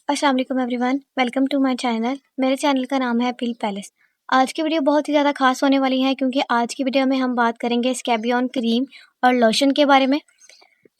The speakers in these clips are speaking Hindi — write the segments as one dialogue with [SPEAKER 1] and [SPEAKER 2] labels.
[SPEAKER 1] अस्सलाम वालेकुम everyone, welcome to my channel. मेरे चैनल का नाम है पिल पैलेस। आज की वीडियो बहुत ही ज़्यादा खास होने वाली है क्योंकि आज की वीडियो में हम बात करेंगे स्कैबियन क्रीम और लोशन के बारे में।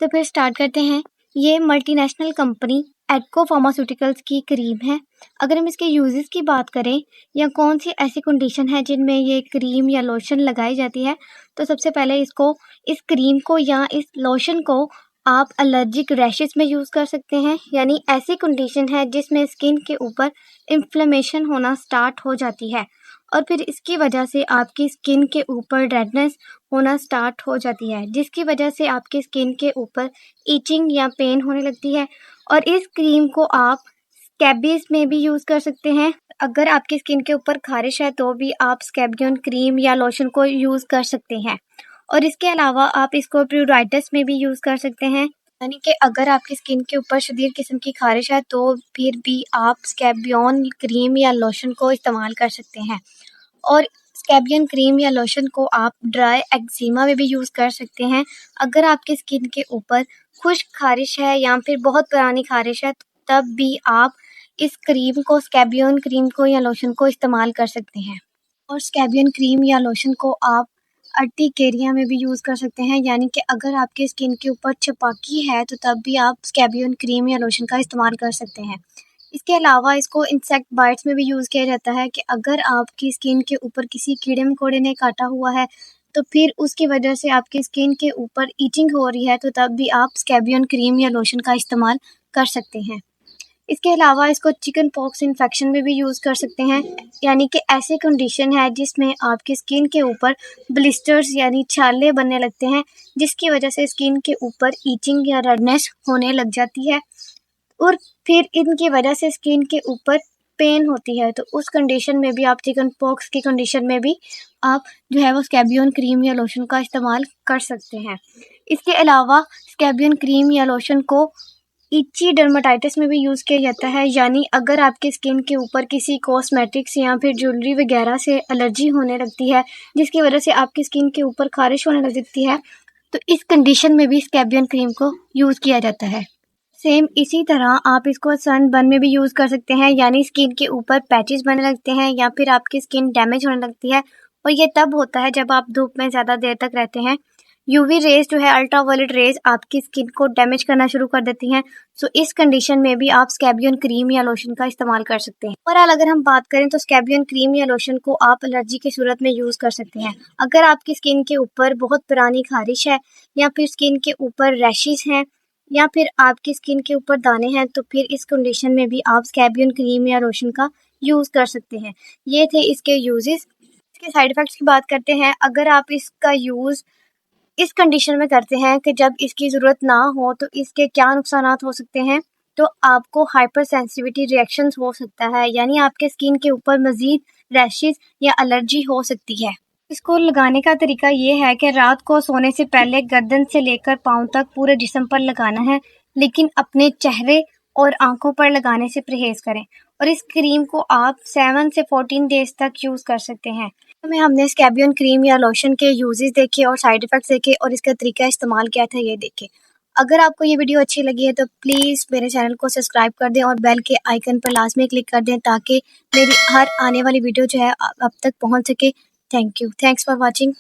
[SPEAKER 1] तो फिर स्टार्ट करते हैं। ये मल्टीनेशनल कंपनी एडको फार्मास्यूटिकल्स की क्रीम है। अगर हम इसके यूजेस की बात करें या कौन सी ऐसी कंडीशन है जिनमें ये क्रीम या लोशन लगाई जाती है, तो सबसे पहले इस क्रीम को या इस लोशन को आप एलर्जिक रैशेस में यूज़ कर सकते हैं। यानी ऐसी कंडीशन है जिसमें स्किन के ऊपर इन्फ्लेमेशन होना स्टार्ट हो जाती है और फिर इसकी वजह से आपकी स्किन के ऊपर रेडनेस होना स्टार्ट हो जाती है, जिसकी वजह से आपकी स्किन के ऊपर ईचिंग या पेन होने लगती है। और इस क्रीम को आप स्कैबीज में भी यूज़ कर सकते हैं। अगर आपकी स्किन के ऊपर खारिश है तो भी आप स्कैबियन क्रीम या लोशन को यूज़ कर सकते हैं। और इसके अलावा आप इसको प्यूराइटिस में भी यूज़ कर सकते हैं। यानी कि अगर आपकी स्किन के ऊपर शदीद किस्म की खारिश है तो फिर भी आप स्कैबियन क्रीम या लोशन को इस्तेमाल कर सकते हैं। और स्कैबियन क्रीम या लोशन को आप ड्राई एक्जिमा में भी यूज़ कर सकते हैं। अगर आपकी स्किन के ऊपर खुश्क खारिश है या फिर बहुत पुरानी खारिश है, तब भी आप इस क्रीम को स्कैबियन क्रीम को या लोशन को इस्तेमाल कर सकते हैं। और स्कैबियन क्रीम या लोशन को आप अर्टिकेरिया में भी यूज़ कर सकते हैं। यानी कि अगर आपकी स्किन के ऊपर छपाकी है तो तब भी आप स्कैबियन क्रीम या लोशन का इस्तेमाल कर सकते हैं। इसके अलावा इसको इंसेक्ट बाइट्स में भी यूज़ किया जाता है कि अगर आपकी स्किन के ऊपर किसी कीड़े मकोड़े ने काटा हुआ है तो फिर उसकी वजह से आपकी स्किन के ऊपर ईचिंग हो रही है, तो तब भी आप स्कैबियन क्रीम या लोशन का इस्तेमाल कर सकते हैं। इसके अलावा इसको चिकन पॉक्स इन्फेक्शन में भी यूज़ कर सकते हैं। यानी कि ऐसी कंडीशन है जिसमें आपकी स्किन के ऊपर ब्लिस्टर्स यानी छाले बनने लगते हैं, जिसकी वजह से स्किन के ऊपर ईचिंग या रेडनेस होने लग जाती है और फिर इनकी वजह से स्किन के ऊपर पेन होती है। तो उस कंडीशन में भी आप चिकन पॉक्स की कंडीशन में भी आप जो है वो स्कैबियन क्रीम या लोशन का इस्तेमाल कर सकते हैं। इसके अलावा स्कैबियन क्रीम या लोशन को इची डर्माटाइटिस में भी यूज़ किया जाता है। यानी अगर आपकी स्किन के ऊपर किसी कॉस्मेटिक्स या फिर ज्वेलरी वगैरह से एलर्जी होने लगती है, जिसकी वजह से आपकी स्किन के ऊपर खारिश होने लग सकती है, तो इस कंडीशन में भी स्कैबियन क्रीम को यूज़ किया जाता है। सेम इसी तरह आप इसको सनबर्न में भी यूज़ कर सकते हैं। यानी स्किन के ऊपर पैचेस बनने लगते हैं या फिर आपकी स्किन डैमेज होने लगती है, और ये तब होता है जब आप धूप में ज़्यादा देर तक रहते हैं। यूवी रेज जो है, अल्ट्रावायलेट रेज, आपकी स्किन को डैमेज करना शुरू कर देती हैं। सो इस कंडीशन में भी आप स्कैबियन क्रीम या लोशन का इस्तेमाल कर सकते हैं। ओवरऑल अगर हम बात करें तो स्कैबियन क्रीम या लोशन को आप एलर्जी की सूरत में यूज़ कर सकते हैं। अगर आपकी स्किन के ऊपर बहुत पुरानी खारिश है या फिर स्किन के ऊपर रैशेस हैं या फिर आपकी स्किन के ऊपर दाने हैं, तो फिर इस कंडीशन में भी आप स्कैबियन क्रीम या लोशन का यूज़ कर सकते हैं। ये थे इसके यूजेस। इसके साइड इफ़ेक्ट्स की बात करते हैं। अगर आप इसका यूज़ इस कंडीशन में करते हैं कि जब इसकी ज़रूरत ना हो, तो इसके क्या नुकसानात हो सकते हैं। तो आपको हाइपर सेंसिटिविटी रिएक्शंस हो सकता है, यानी आपके स्किन के ऊपर मज़ीद रैशेस या एलर्जी हो सकती है। इसको लगाने का तरीका ये है कि रात को सोने से पहले गर्दन से लेकर पाँव तक पूरे जिस्म पर लगाना है, लेकिन अपने चेहरे और आंखों पर लगाने से परहेज़ करें। और इस क्रीम को आप 7 से 14 डेज़ तक यूज़ कर सकते हैं। में हमने स्कैबियन क्रीम या लोशन के यूजेस देखे और साइड इफ़ेक्ट्स देखे और इसका तरीका इस्तेमाल किया था, ये देखे। अगर आपको ये वीडियो अच्छी लगी है तो प्लीज़ मेरे चैनल को सब्सक्राइब कर दें और बेल के आइकन पर लाज़मी क्लिक कर दें, ताकि मेरी हर आने वाली वीडियो जो है आप तक पहुंच सके। Thank you. Thanks for watching.